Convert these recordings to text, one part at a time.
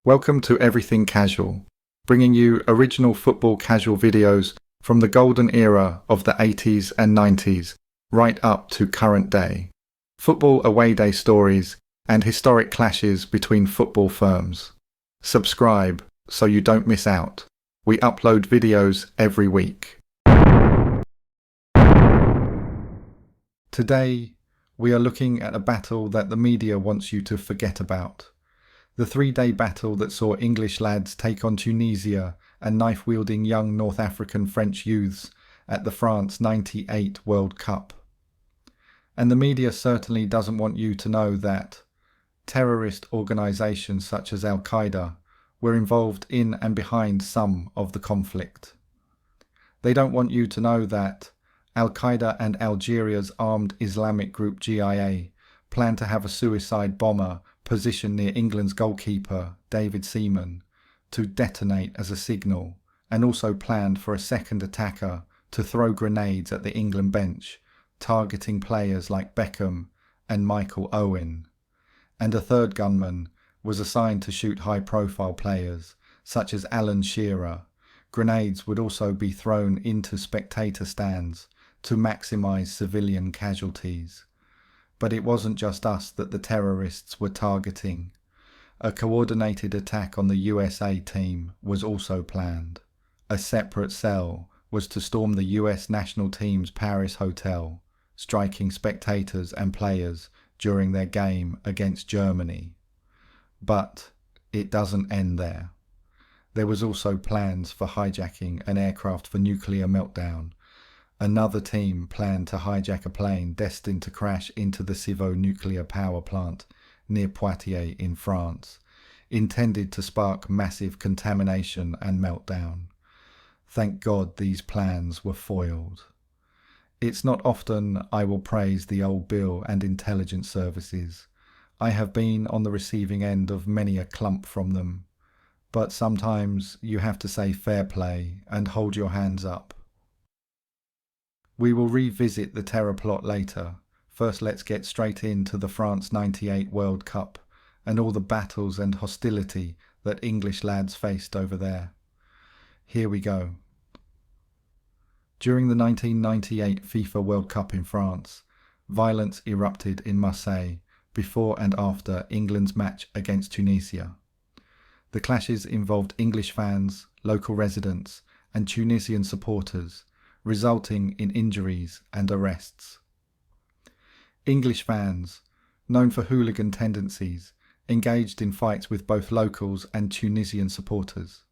Welcome to Everything Casual, bringing you original football casual videos from the golden era of the 80s and 90s, right up to current day. Football away day stories and historic clashes between football firms. Subscribe so you don't miss out. We upload videos every week. Today, we are looking at a battle that the media wants you to forget about. The 3-day battle that saw English lads take on Tunisia and knife-wielding young North African French youths at the France '98 World Cup. And the media certainly doesn't want you to know that terrorist organisations such as al-Qaeda were involved in and behind some of the conflict. They don't want you to know that al-Qaeda and Algeria's armed Islamic group GIA planned to have a suicide bomber positioned near England's goalkeeper, David Seaman, to detonate as a signal, and also planned for a second attacker to throw grenades at the England bench, targeting players like Beckham and Michael Owen. And a third gunman was assigned to shoot high-profile players, such as Alan Shearer. Grenades would also be thrown into spectator stands to maximise civilian casualties. But it wasn't just us that the terrorists were targeting. A coordinated attack on the USA team was also planned. A separate cell was to storm the US national team's Paris hotel, striking spectators and players during their game against Germany. But it doesn't end there. There was also plans for hijacking an aircraft for nuclear meltdown. Another team planned to hijack a plane destined to crash into the Civaux nuclear power plant near Poitiers in France, intended to spark massive contamination and meltdown. Thank God these plans were foiled. It's not often I will praise the old Bill and intelligence services. I have been on the receiving end of many a clump from them, but sometimes you have to say fair play and hold your hands up. We will revisit the terror plot later. First, let's get straight into the France '98 World Cup and all the battles and hostility that English lads faced over there. Here we go. During the 1998 FIFA World Cup in France, violence erupted in Marseille before and after England's match against Tunisia. The clashes involved English fans, local residents, and Tunisian supporters, resulting in injuries and arrests. English fans, known for hooligan tendencies, engaged in fights with both locals and Tunisian supporters.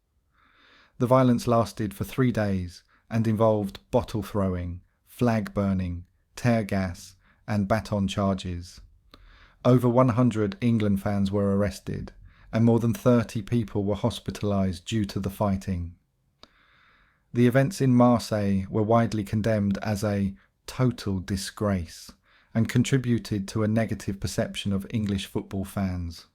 The violence lasted for 3 days and involved bottle throwing, flag burning, tear gas, and baton charges. Over 100 England fans were arrested, and more than 30 people were hospitalised due to the fighting. The events in Marseille were widely condemned as a total disgrace and contributed to a negative perception of English football fans.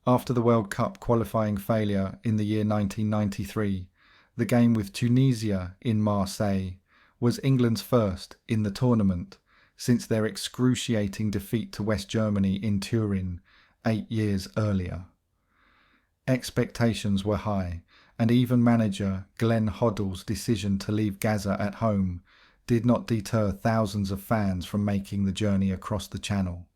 After the World Cup qualifying failure in the year 1993, the game with Tunisia in Marseille was England's first in the tournament since their excruciating defeat to West Germany in Turin 8 years earlier. Expectations were high, and even manager Glenn Hoddle's decision to leave Gaza at home did not deter thousands of fans from making the journey across the channel.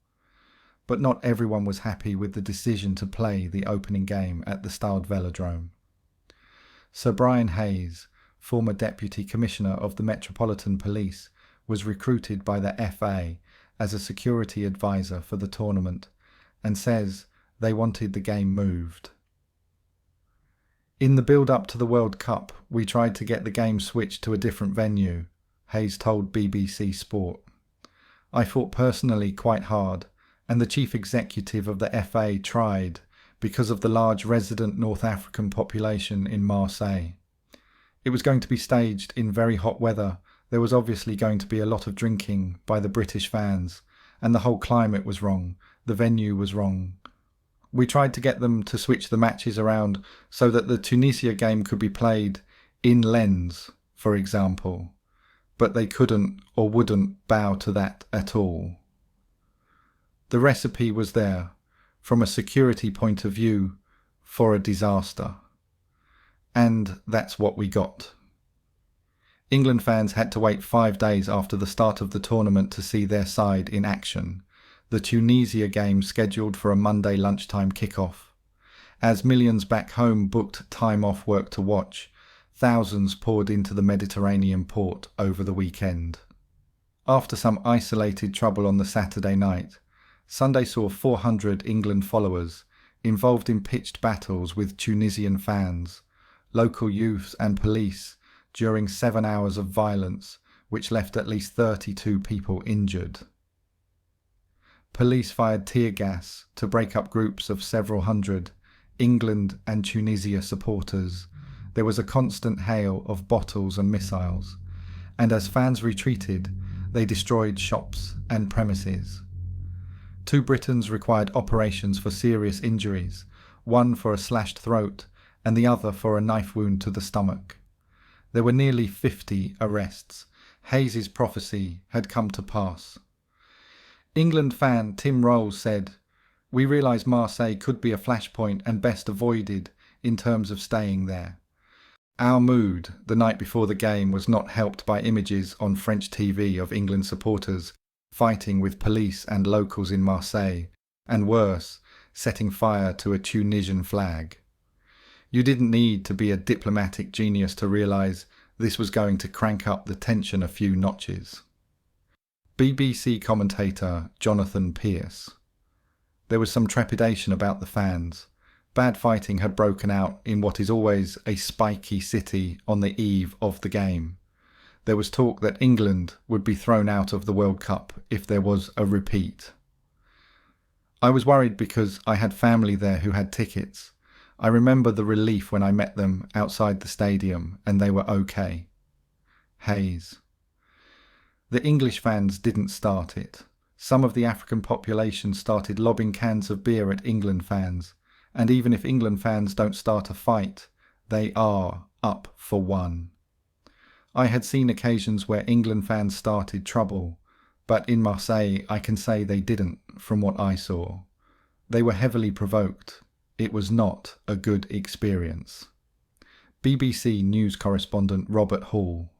But not everyone was happy with the decision to play the opening game at the Stade Velodrome. Sir Brian Hayes, former Deputy Commissioner of the Metropolitan Police, was recruited by the FA as a security advisor for the tournament and says they wanted the game moved. In the build-up to the World Cup, we tried to get the game switched to a different venue, Hayes told BBC Sport. I fought personally quite hard, and the chief executive of the FA tried because of the large resident North African population in Marseille. It was going to be staged in very hot weather. There was obviously going to be a lot of drinking by the British fans, and the whole climate was wrong. The venue was wrong. We tried to get them to switch the matches around so that the Tunisia game could be played in Lens, for example, but they couldn't or wouldn't bow to that at all. The recipe was there. From a security point of view, for a disaster. And that's what we got. England fans had to wait 5 days after the start of the tournament to see their side in action, the Tunisia game scheduled for a Monday lunchtime kickoff. As millions back home booked time off work to watch, thousands poured into the Mediterranean port over the weekend. After some isolated trouble on the Saturday night, Sunday saw 400 England followers involved in pitched battles with Tunisian fans, local youths and police during 7 hours of violence, which left at least 32 people injured. Police fired tear gas to break up groups of several hundred England and Tunisia supporters. There was a constant hail of bottles and missiles, and as fans retreated, they destroyed shops and premises. 2 Britons required operations for serious injuries, one for a slashed throat and the other for a knife wound to the stomach. There were nearly 50 arrests. Hayes' prophecy had come to pass. England fan Tim Rolls said, "We realised Marseille could be a flashpoint and best avoided in terms of staying there. Our mood the night before the game was not helped by images on French TV of England supporters fighting with police and locals in Marseille, and worse, setting fire to a Tunisian flag. You didn't need to be a diplomatic genius to realise this was going to crank up the tension a few notches." BBC commentator Jonathan Pearce. There was some trepidation about the fans. Bad fighting had broken out in what is always a spiky city on the eve of the game. There was talk that England would be thrown out of the World Cup if there was a repeat. I was worried because I had family there who had tickets. I remember the relief when I met them outside the stadium and they were okay. Hayes. The English fans didn't start it. Some of the African population started lobbing cans of beer at England fans, and even if England fans don't start a fight, they are up for one. I had seen occasions where England fans started trouble, but in Marseille I can say they didn't from what I saw. They were heavily provoked. It was not a good experience. BBC news correspondent Robert Hall.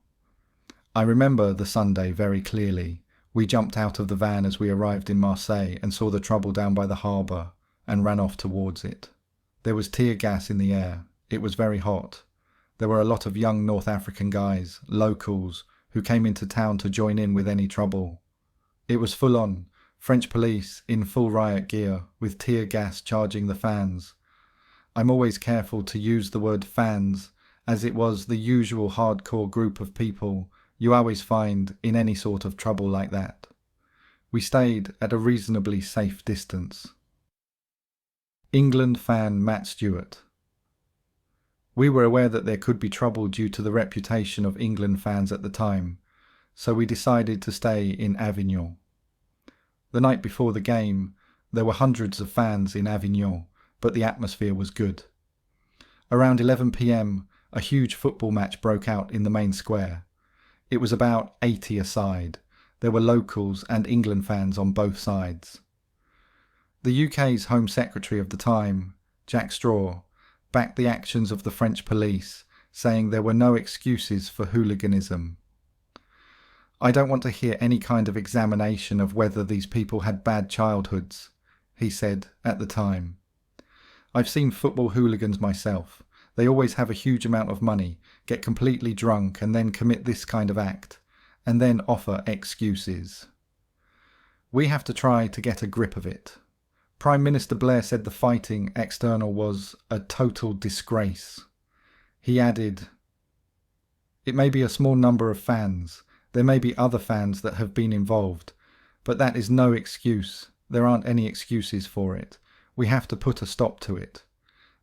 I remember the Sunday very clearly. We jumped out of the van as we arrived in Marseille and saw the trouble down by the harbour and ran off towards it. There was tear gas in the air. It was very hot. There were a lot of young North African guys, locals, who came into town to join in with any trouble. It was full on, French police in full riot gear with tear gas charging the fans. I'm always careful to use the word fans, as it was the usual hardcore group of people you always find in any sort of trouble like that. We stayed at a reasonably safe distance. England fan Matt Stewart. We were aware that there could be trouble due to the reputation of England fans at the time, so we decided to stay in Avignon. The night before the game, there were hundreds of fans in Avignon, but the atmosphere was good. Around 11 p.m, a huge football match broke out in the main square. It was about 80 a side. There were locals and England fans on both sides. The UK's Home Secretary of the time, Jack Straw, backed the actions of the French police, saying there were no excuses for hooliganism. "I don't want to hear any kind of examination of whether these people had bad childhoods," he said at the time. "I've seen football hooligans myself. They always have a huge amount of money, get completely drunk and then commit this kind of act, and then offer excuses. We have to try to get a grip of it." Prime Minister Blair said the fighting external was a total disgrace. He added, "It may be a small number of fans. There may be other fans that have been involved, but that is no excuse. There aren't any excuses for it. We have to put a stop to it.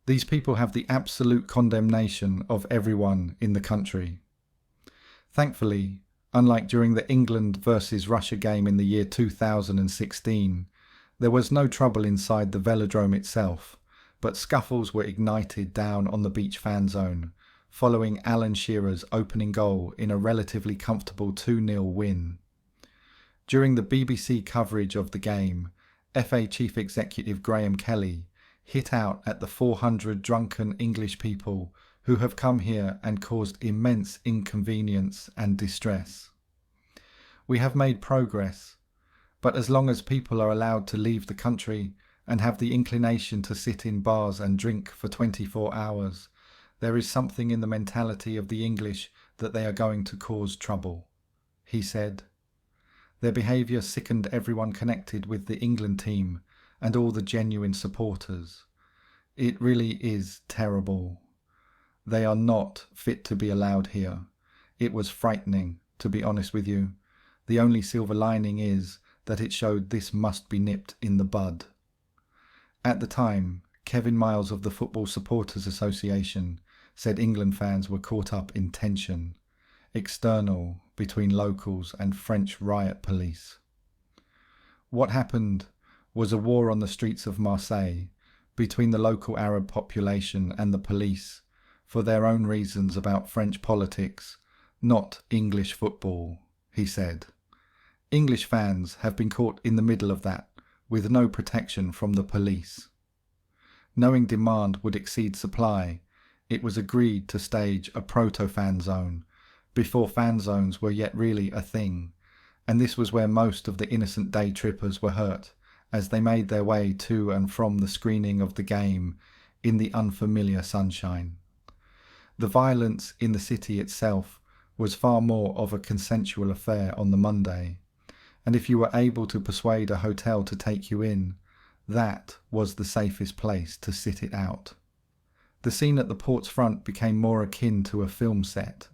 These people have the absolute condemnation of everyone in the country." Thankfully, unlike during the England versus Russia game in the year 2016, there was no trouble inside the velodrome itself, but scuffles were ignited down on the beach fan zone, following Alan Shearer's opening goal in a relatively comfortable 2-0 win. During the BBC coverage of the game, FA Chief Executive Graham Kelly, hit out at the 400 drunken English people who have come here and caused immense inconvenience and distress. We have made progress, but as long as people are allowed to leave the country and have the inclination to sit in bars and drink for 24 hours, there is something in the mentality of the English that they are going to cause trouble, he said. Their behaviour sickened everyone connected with the England team and all the genuine supporters. It really is terrible. They are not fit to be allowed here. It was frightening, to be honest with you. The only silver lining is that it showed this must be nipped in the bud. At the time, Kevin Miles of the Football Supporters Association said England fans were caught up in tension, external between locals and French riot police. What happened was a war on the streets of Marseille between the local Arab population and the police for their own reasons about French politics, not English football, he said. English fans have been caught in the middle of that with no protection from the police. Knowing demand would exceed supply, it was agreed to stage a proto-fan zone before fan zones were yet really a thing, and this was where most of the innocent day trippers were hurt as they made their way to and from the screening of the game in the unfamiliar sunshine. The violence in the city itself was far more of a consensual affair on the Monday, and if you were able to persuade a hotel to take you in, that was the safest place to sit it out. The scene at the port's front became more akin to a film set,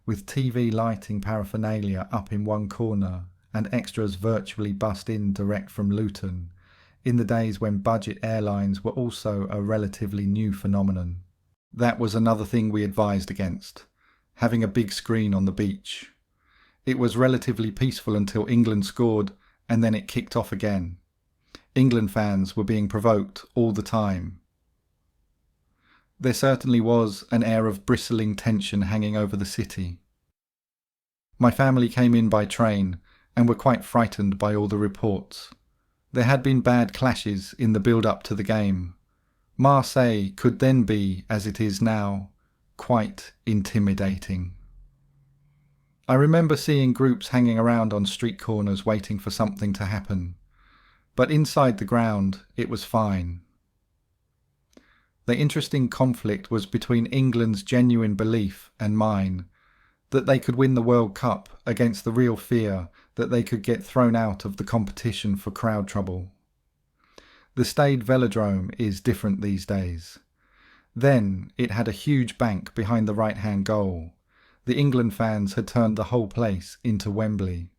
with TV lighting paraphernalia up in one corner and extras virtually bussed in direct from Luton, in the days when budget airlines were also a relatively new phenomenon. That was another thing we advised against, having a big screen on the beach. It was relatively peaceful until England scored, and then it kicked off again. England fans were being provoked all the time. There certainly was an air of bristling tension hanging over the city. My family came in by train and were quite frightened by all the reports. There had been bad clashes in the build-up to the game. Marseille could then be, as it is now, quite intimidating. I remember seeing groups hanging around on street corners waiting for something to happen, but inside the ground it was fine. The interesting conflict was between England's genuine belief and mine that they could win the World Cup against the real fear that they could get thrown out of the competition for crowd trouble. The Stade Velodrome is different these days. Then it had a huge bank behind the right-hand goal. The England fans had turned the whole place into Wembley.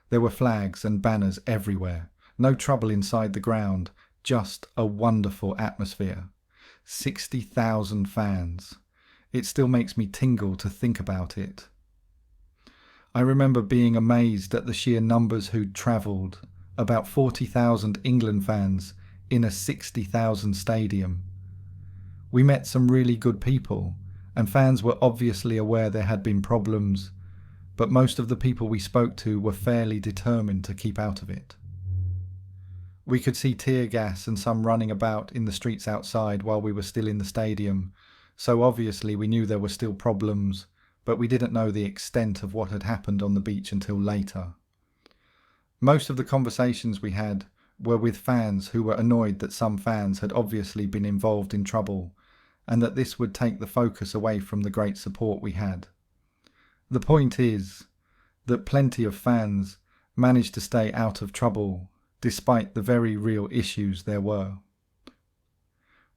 There were flags and banners everywhere. No trouble inside the ground, just a wonderful atmosphere. 60,000 fans. It still makes me tingle to think about it. I remember being amazed at the sheer numbers who'd travelled, about 40,000 England fans in a 60,000 stadium. We met some really good people, and fans were obviously aware there had been problems, but most of the people we spoke to were fairly determined to keep out of it. We could see tear gas and some running about in the streets outside while we were still in the stadium, so obviously we knew there were still problems, but we didn't know the extent of what had happened on the beach until later. Most of the conversations we had were with fans who were annoyed that some fans had obviously been involved in trouble, and that this would take the focus away from the great support we had. The point is that plenty of fans managed to stay out of trouble despite the very real issues there were.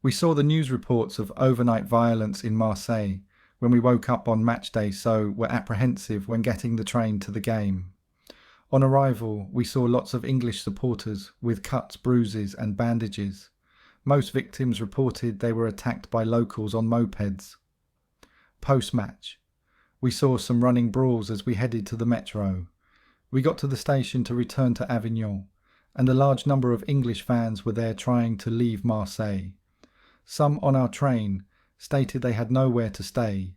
We saw the news reports of overnight violence in Marseille when we woke up on match day, so were apprehensive when getting the train to the game. On arrival, we saw lots of English supporters with cuts, bruises and bandages. Most victims reported they were attacked by locals on mopeds. Post-match, we saw some running brawls as we headed to the metro. We got to the station to return to Avignon, and a large number of English fans were there trying to leave Marseille. Some on our train stated they had nowhere to stay,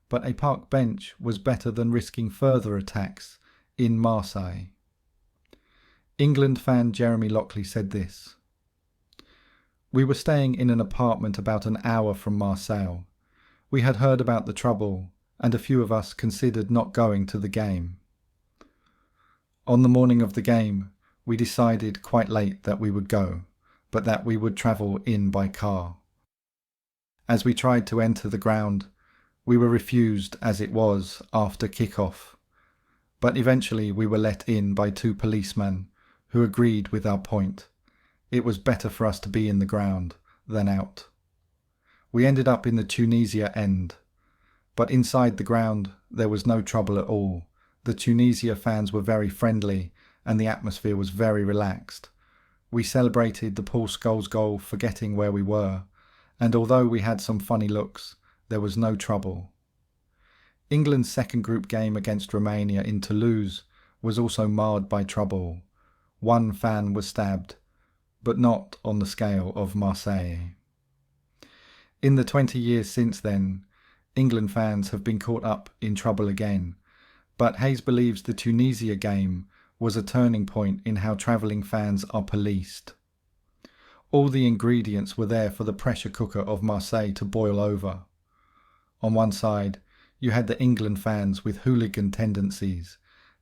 but a park bench was better than risking further attacks in Marseille. England fan Jeremy Lockley said this: We were staying in an apartment about an hour from Marseille. We had heard about the trouble, and a few of us considered not going to the game. On the morning of the game, we decided quite late that we would go, but that we would travel in by car. As we tried to enter the ground, we were refused as it was after kick-off, but eventually we were let in by 2 policemen who agreed with our point. It was better for us to be in the ground than out. We ended up in the Tunisia end, but inside the ground there was no trouble at all. The Tunisia fans were very friendly and the atmosphere was very relaxed. We celebrated the Paul Scholes goal forgetting where we were, and although we had some funny looks, there was no trouble. England's second group game against Romania in Toulouse was also marred by trouble. 1 fan was stabbed, but not on the scale of Marseille. In the 20 years since then, England fans have been caught up in trouble again, but Hayes believes the Tunisia game was a turning point in how travelling fans are policed. All the ingredients were there for the pressure cooker of Marseille to boil over. On one side, you had the England fans with hooligan tendencies,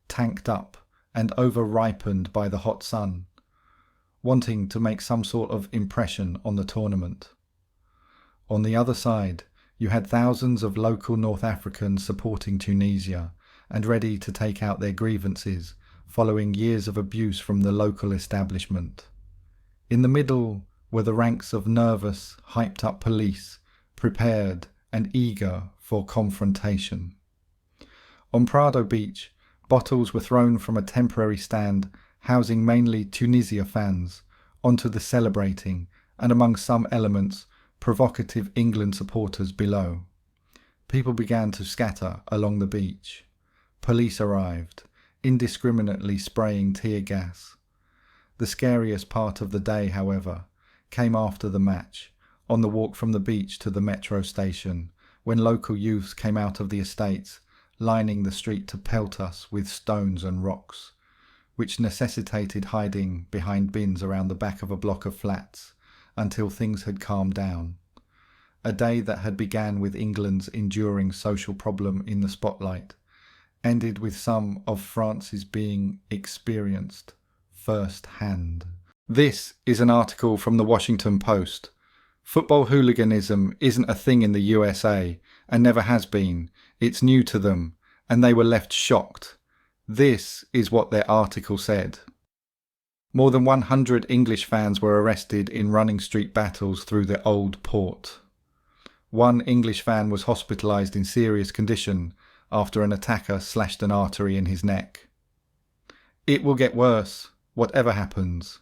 tanked up and over-ripened by the hot sun, wanting to make some sort of impression on the tournament. On the other side, you had thousands of local North Africans supporting Tunisia and ready to take out their grievances following years of abuse from the local establishment. In the middle were the ranks of nervous, hyped-up police, prepared and eager for confrontation. On Prado Beach, bottles were thrown from a temporary stand housing mainly Tunisia fans onto the celebrating and, among some elements, provocative England supporters below. People began to scatter along the beach. Police arrived, indiscriminately spraying tear gas. The scariest part of the day, however, came after the match, on the walk from the beach to the metro station, when local youths came out of the estates, lining the street to pelt us with stones and rocks, which necessitated hiding behind bins around the back of a block of flats until things had calmed down. A day that had began with England's enduring social problem in the spotlight ended with some of France's being experienced first-hand. This is an article from the Washington Post. Football hooliganism isn't a thing in the USA and never has been. It's new to them, and they were left shocked. This is what their article said. More than 100 English fans were arrested in running street battles through the Old Port. 1 English fan was hospitalised in serious condition after an attacker slashed an artery in his neck. "It will get worse, whatever happens,"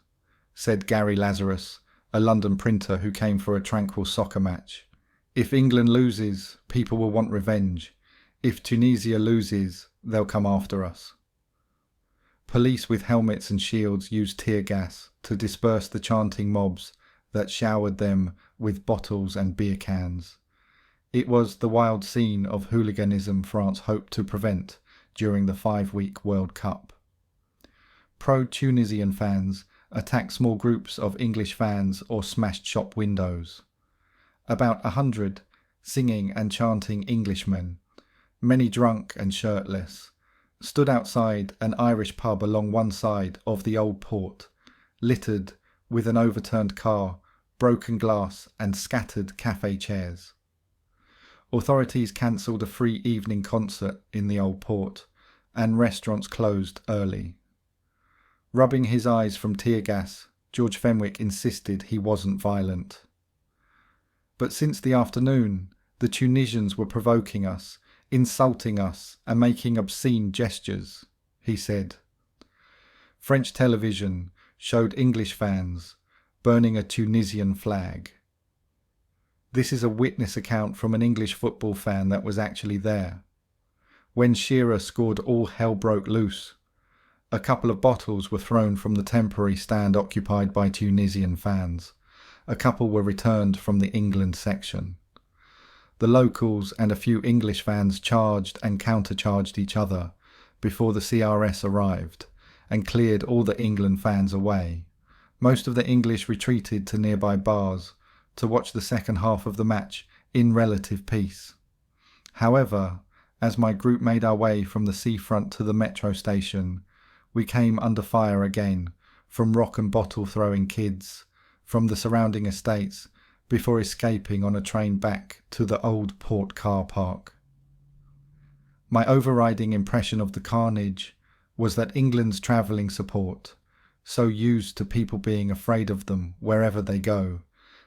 said Gary Lazarus, a London printer who came for a tranquil soccer match. "If England loses, people will want revenge. If Tunisia loses, they'll come after us." Police with helmets and shields used tear gas to disperse the chanting mobs that showered them with bottles and beer cans. It was the wild scene of hooliganism France hoped to prevent during the 5-week World Cup. Pro-Tunisian fans attacked small groups of English fans or smashed shop windows. About 100 singing and chanting Englishmen, many drunk and shirtless, stood outside an Irish pub along one side of the Old Port, littered with an overturned car, broken glass and scattered cafe chairs. Authorities cancelled a free evening concert in the Old Port, and restaurants closed early. Rubbing his eyes from tear gas, George Fenwick insisted he wasn't violent. "But since the afternoon, the Tunisians were provoking us, insulting us and making obscene gestures," he said. French television showed English fans burning a Tunisian flag. This is a witness account from an English football fan that was actually there. When Shearer scored, all hell broke loose. A couple of bottles were thrown from the temporary stand occupied by Tunisian fans. A couple were returned from the England section. The locals and a few English fans charged and countercharged each other before the CRS arrived and cleared all the England fans away. Most of the English retreated to nearby bars to watch the second half of the match in relative peace. However, as my group made our way from the seafront to the metro station, we came under fire again from rock and bottle throwing kids from the surrounding estates before escaping on a train back to the old port car park. My overriding impression of the carnage was that England's travelling support, so used to people being afraid of them wherever they go,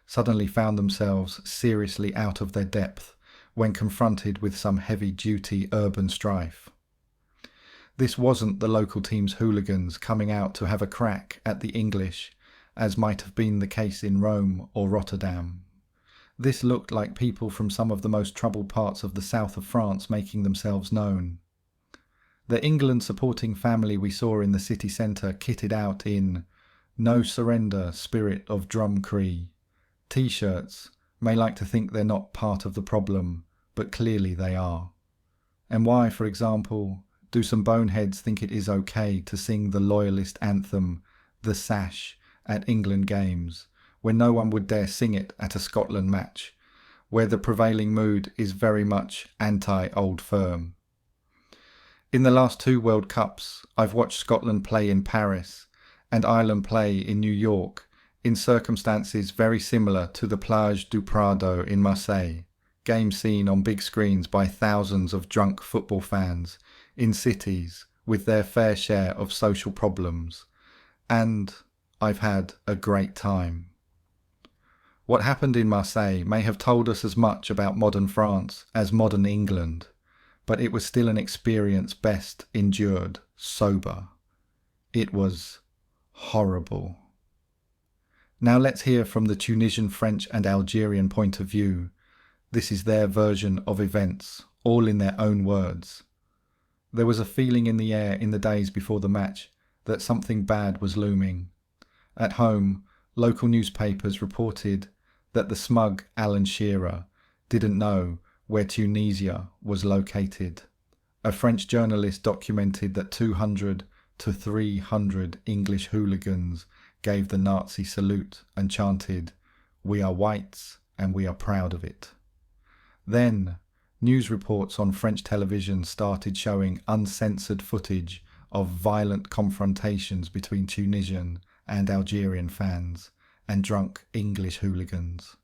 suddenly found themselves seriously out of their depth when confronted with some heavy-duty urban strife. This wasn't the local team's hooligans coming out to have a crack at the English, as might have been the case in Rome or Rotterdam. This looked like people from some of the most troubled parts of the south of France making themselves known. The England-supporting family we saw in the city centre kitted out in "No Surrender Spirit of Drumcree" T-shirts may like to think they're not part of the problem, but clearly they are. And why, for example, do some boneheads think it is okay to sing the loyalist anthem, The Sash, at England games, when no one would dare sing it at a Scotland match, where the prevailing mood is very much anti-Old Firm? In the last 2 World Cups, I've watched Scotland play in Paris and Ireland play in New York in circumstances very similar to the Plage du Prado in Marseille, games seen on big screens by thousands of drunk football fans in cities with their fair share of social problems, and I've had a great time. What happened in Marseille may have told us as much about modern France as modern England, but it was still an experience best endured sober. It was horrible. Now let's hear from the Tunisian, French and Algerian point of view. This is their version of events, all in their own words. There was a feeling in the air in the days before the match that something bad was looming. At home, local newspapers reported that the smug Alan Shearer didn't know where Tunisia was located. A French journalist documented that 200 to 300 English hooligans gave the Nazi salute and chanted, "We are whites and we are proud of it." Then, news reports on French television started showing uncensored footage of violent confrontations between Tunisian and Algerian fans and drunk English hooligans.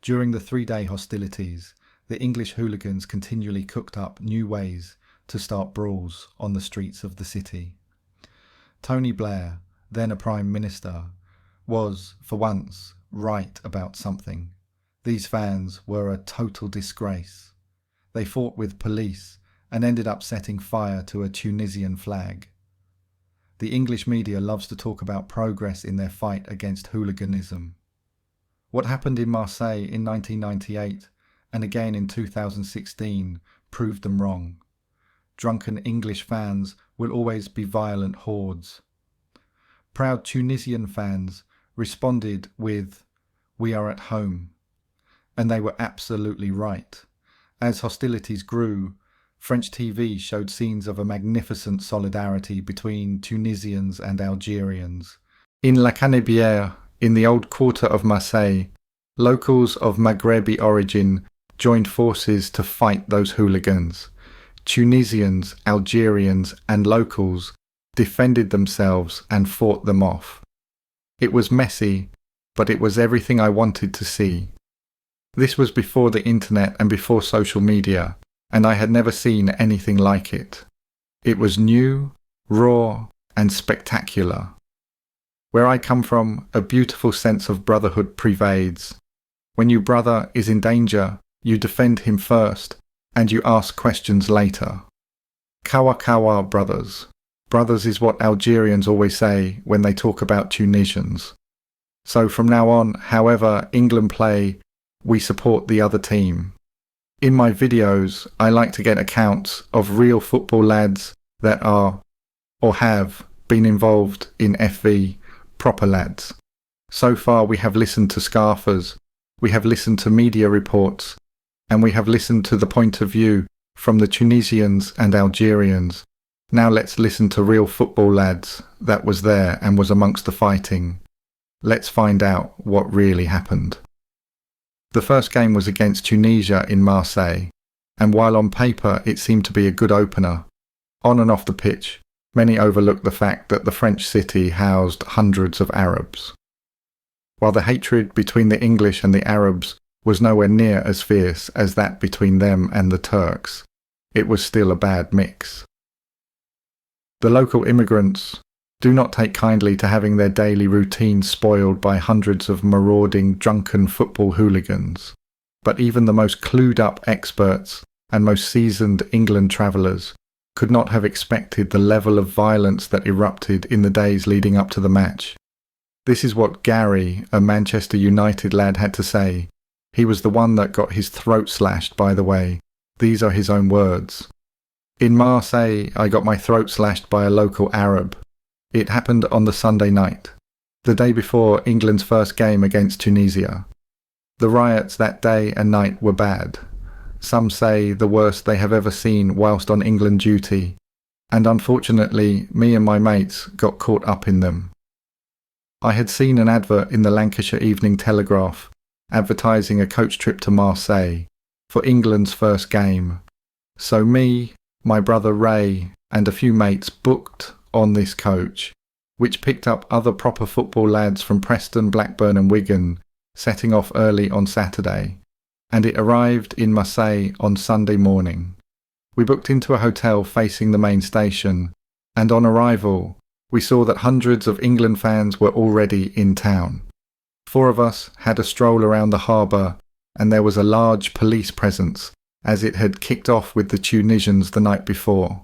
During the 3-day hostilities, the English hooligans continually cooked up new ways to start brawls on the streets of the city. Tony Blair, then a Prime Minister, was, for once, right about something. These fans were a total disgrace. They fought with police and ended up setting fire to a Tunisian flag. The English media loves to talk about progress in their fight against hooliganism. What happened in Marseille in 1998 and again in 2016 proved them wrong. Drunken English fans will always be violent hordes. Proud Tunisian fans responded with, "We are at home." And they were absolutely right. As hostilities grew, French TV showed scenes of a magnificent solidarity between Tunisians and Algerians. In La Canebière, in the old quarter of Marseille, locals of Maghrebi origin joined forces to fight those hooligans. Tunisians, Algerians and locals defended themselves and fought them off. It was messy, but it was everything I wanted to see. This was before the internet and before social media, and I had never seen anything like it. It was new, raw, and spectacular. Where I come from, a beautiful sense of brotherhood pervades. When your brother is in danger, you defend him first, and you ask questions later. Kawa Kawa brothers. Brothers is what Algerians always say when they talk about Tunisians. So from now on, however England play, we support the other team. In my videos, I like to get accounts of real football lads that are, or have, been involved in FV, proper lads. So far we have listened to scarfers, we have listened to media reports, and we have listened to the point of view from the Tunisians and Algerians. Now let's listen to real football lads that was there and was amongst the fighting. Let's find out what really happened. The first game was against Tunisia in Marseille, and while on paper it seemed to be a good opener, on and off the pitch, many overlooked the fact that the French city housed hundreds of Arabs. While the hatred between the English and the Arabs was nowhere near as fierce as that between them and the Turks, it was still a bad mix. The local immigrants do not take kindly to having their daily routine spoiled by hundreds of marauding, drunken football hooligans, but even the most clued-up experts and most seasoned England travellers could not have expected the level of violence that erupted in the days leading up to the match. This is what Gary, a Manchester United lad, had to say. He was the one that got his throat slashed, by the way. These are his own words. In Marseille, I got my throat slashed by a local Arab. It happened on the Sunday night, the day before England's first game against Tunisia. The riots that day and night were bad. Some say the worst they have ever seen whilst on England duty, and unfortunately me and my mates got caught up in them. I had seen an advert in the Lancashire Evening Telegraph advertising a coach trip to Marseille for England's first game, so me, my brother Ray and a few mates booked on this coach, which picked up other proper football lads from Preston, Blackburn and Wigan, setting off early on Saturday, and it arrived in Marseille on Sunday morning. We booked into a hotel facing the main station, and on arrival, we saw that hundreds of England fans were already in town. 4 of us had a stroll around the harbour, and there was a large police presence, as it had kicked off with the Tunisians the night before.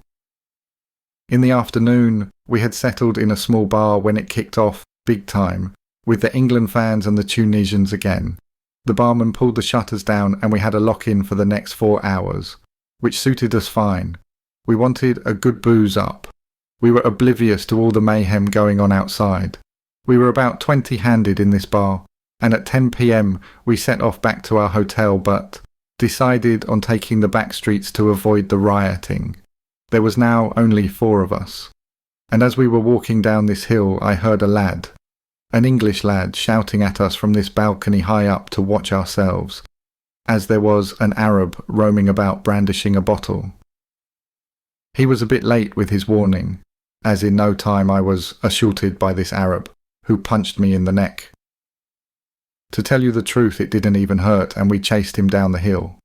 In the afternoon, we had settled in a small bar when it kicked off, big time, with the England fans and the Tunisians again. The barman pulled the shutters down and we had a lock-in for the next 4 hours, which suited us fine. We wanted a good booze up. We were oblivious to all the mayhem going on outside. We were about 20-handed in this bar, and at 10 p.m. we set off back to our hotel but decided on taking the back streets to avoid the rioting. There was now only 4 of us, and as we were walking down this hill I heard a lad, an English lad, shouting at us from this balcony high up to watch ourselves, as there was an Arab roaming about brandishing a bottle. He was a bit late with his warning, as in no time I was assaulted by this Arab, who punched me in the neck. To tell you the truth, it didn't even hurt, and we chased him down the hill.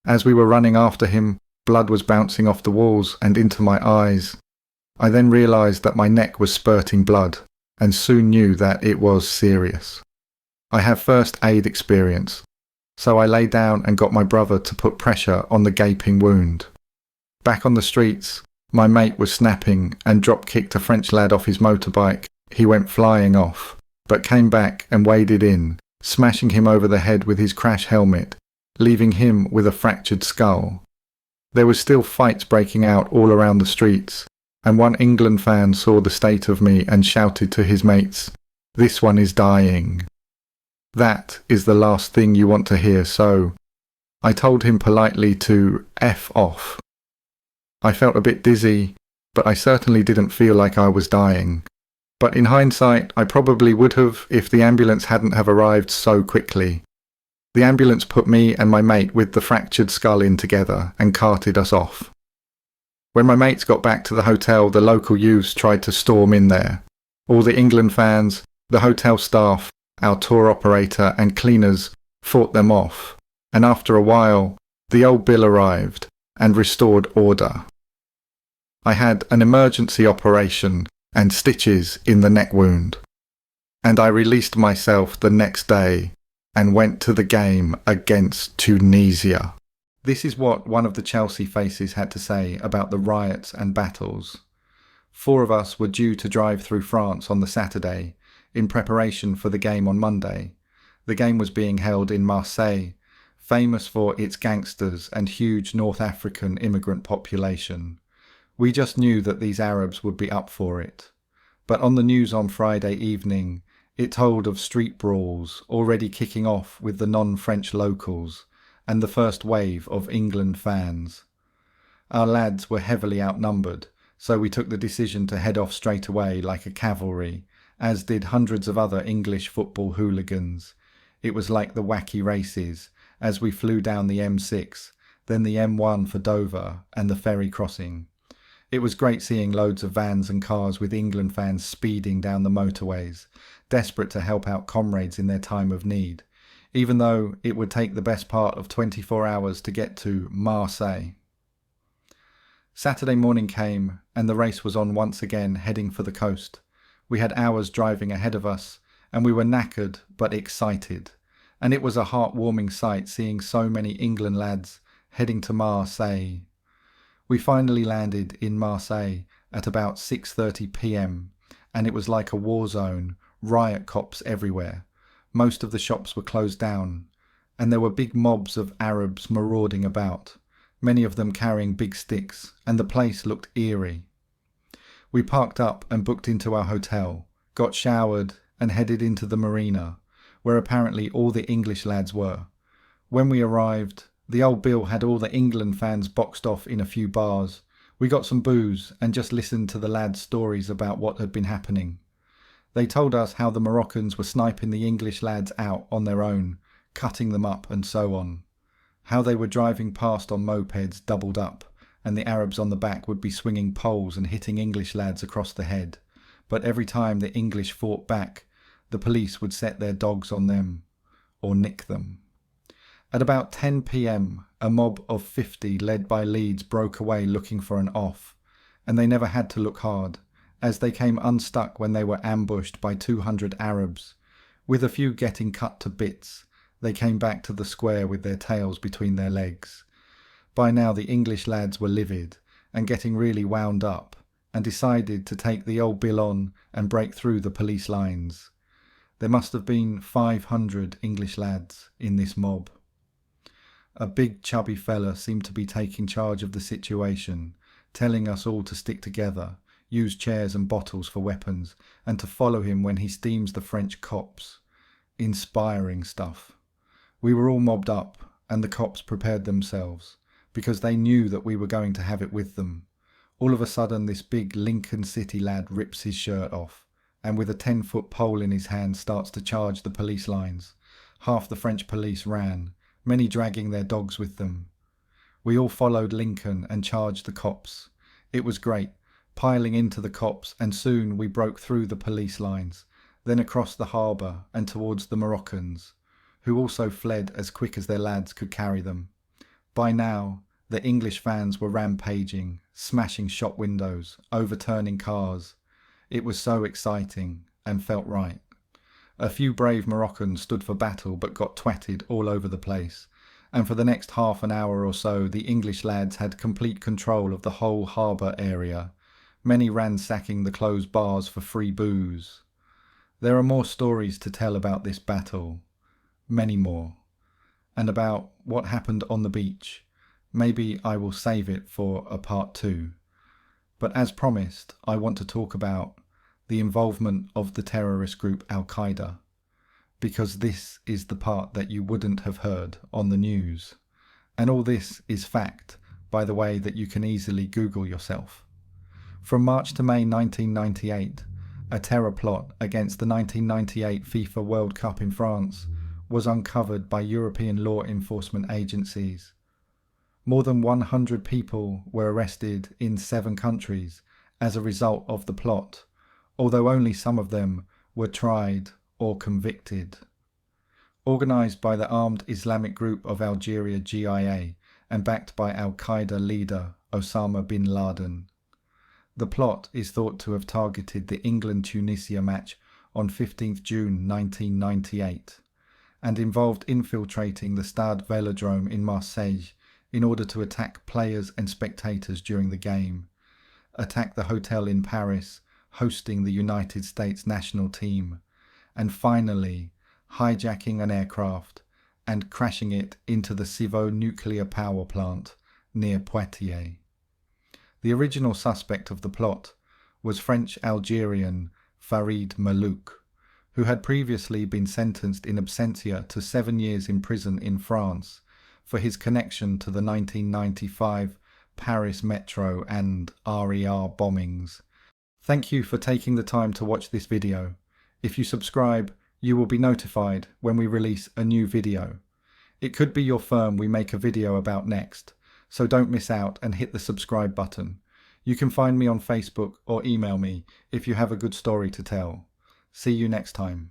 As we were running after him, blood was bouncing off the walls and into my eyes. I then realised that my neck was spurting blood, and soon knew that it was serious. I have first aid experience, so I lay down and got my brother to put pressure on the gaping wound. Back on the streets, my mate was snapping and drop-kicked a French lad off his motorbike. He went flying off, but came back and waded in, smashing him over the head with his crash helmet, leaving him with a fractured skull. There was still fights breaking out all around the streets, and one England fan saw the state of me and shouted to his mates, "This one is dying." That is the last thing you want to hear, so I told him politely to F off. I felt a bit dizzy, but I certainly didn't feel like I was dying. But in hindsight, I probably would have if the ambulance hadn't have arrived so quickly. The ambulance put me and my mate with the fractured skull in together and carted us off. When my mates got back to the hotel, the local youths tried to storm in there. All the England fans, the hotel staff, our tour operator and cleaners fought them off, and after a while, the old Bill arrived and restored order. I had an emergency operation and stitches in the neck wound, and I released myself the next day and went to the game against Tunisia. This is what one of the Chelsea faces had to say about the riots and battles. 4 of us were due to drive through France on the Saturday, in preparation for the game on Monday. The game was being held in Marseille, famous for its gangsters and huge North African immigrant population. We just knew that these Arabs would be up for it. But on the news on Friday evening, it told of street brawls already kicking off with the non-French locals and the first wave of England fans. Our lads were heavily outnumbered, so we took the decision to head off straight away like a cavalry as did hundreds of other English football hooligans. It was like the wacky races as we flew down the M6, then the M1 for Dover and the ferry crossing. It was great seeing loads of vans and cars with England fans speeding down the motorways, desperate to help out comrades in their time of need, even though it would take the best part of 24 hours to get to Marseille. Saturday morning came and the race was on once again, heading for the coast. We had hours driving ahead of us and we were knackered but excited, and it was a heartwarming sight seeing so many England lads heading to Marseille. We finally landed in Marseille at about 6:30 p.m. and it was like a war zone, riot cops everywhere. Most of the shops were closed down and there were big mobs of Arabs marauding about, many of them carrying big sticks, and the place looked eerie. We parked up and booked into our hotel, got showered and headed into the marina, where apparently all the English lads were. When we arrived, the old Bill had all the England fans boxed off in a few bars. We got some booze and just listened to the lads' stories about what had been happening. They told us how the Moroccans were sniping the English lads out on their own, cutting them up and so on. How they were driving past on mopeds doubled up, and the Arabs on the back would be swinging poles and hitting English lads across the head. But every time the English fought back, the police would set their dogs on them, or nick them. At about 10 p.m, a mob of 50 led by Leeds broke away looking for an off, and they never had to look hard, as they came unstuck when they were ambushed by 200 Arabs. With a few getting cut to bits, they came back to the square with their tails between their legs. By now the English lads were livid and getting really wound up, and decided to take the old Bill on and break through the police lines. There must have been 500 English lads in this mob. A big chubby fella seemed to be taking charge of the situation, telling us all to stick together, use chairs and bottles for weapons, and to follow him when he steams the French cops. Inspiring stuff. We were all mobbed up, and the cops prepared themselves, because they knew that we were going to have it with them. All of a sudden this big Lincoln City lad rips his shirt off, and with a 10-foot pole in his hand starts to charge the police lines. Half the French police ran, many dragging their dogs with them. We all followed Lincoln and charged the cops. It was great, piling into the cops, and soon we broke through the police lines, then across the harbour and towards the Moroccans, who also fled as quick as their lads could carry them. By now, the English fans were rampaging, smashing shop windows, overturning cars. It was so exciting and felt right. A few brave Moroccans stood for battle but got twatted all over the place, and for the next half an hour or so the English lads had complete control of the whole harbour area, many ransacking the closed bars for free booze. There are more stories to tell about this battle, many more, and about what happened on the beach. Maybe I will save it for a part 2. But as promised, I want to talk about the involvement of the terrorist group al-Qaeda, because this is the part that you wouldn't have heard on the news. And all this is fact, by the way, that you can easily Google yourself. From March to May 1998, a terror plot against the 1998 FIFA World Cup in France was uncovered by European law enforcement agencies. More than 100 people were arrested in 7 countries as a result of the plot, although only some of them were tried or convicted. Organised by the armed Islamic group of Algeria GIA and backed by al-Qaeda leader Osama bin Laden. The plot is thought to have targeted the England-Tunisia match on 15th June 1998 and involved infiltrating the Stade Velodrome in Marseille in order to attack players and spectators during the game, attack the hotel in Paris hosting the United States national team, and finally hijacking an aircraft and crashing it into the Civaux nuclear power plant near Poitiers. The original suspect of the plot was French-Algerian Farid Malouk, who had previously been sentenced in absentia to 7 years in prison in France for his connection to the 1995 Paris Metro and RER bombings. Thank you for taking the time to watch this video. If you subscribe, you will be notified when we release a new video. It could be your firm we make a video about next, so don't miss out and hit the subscribe button. You can find me on Facebook or email me if you have a good story to tell. See you next time.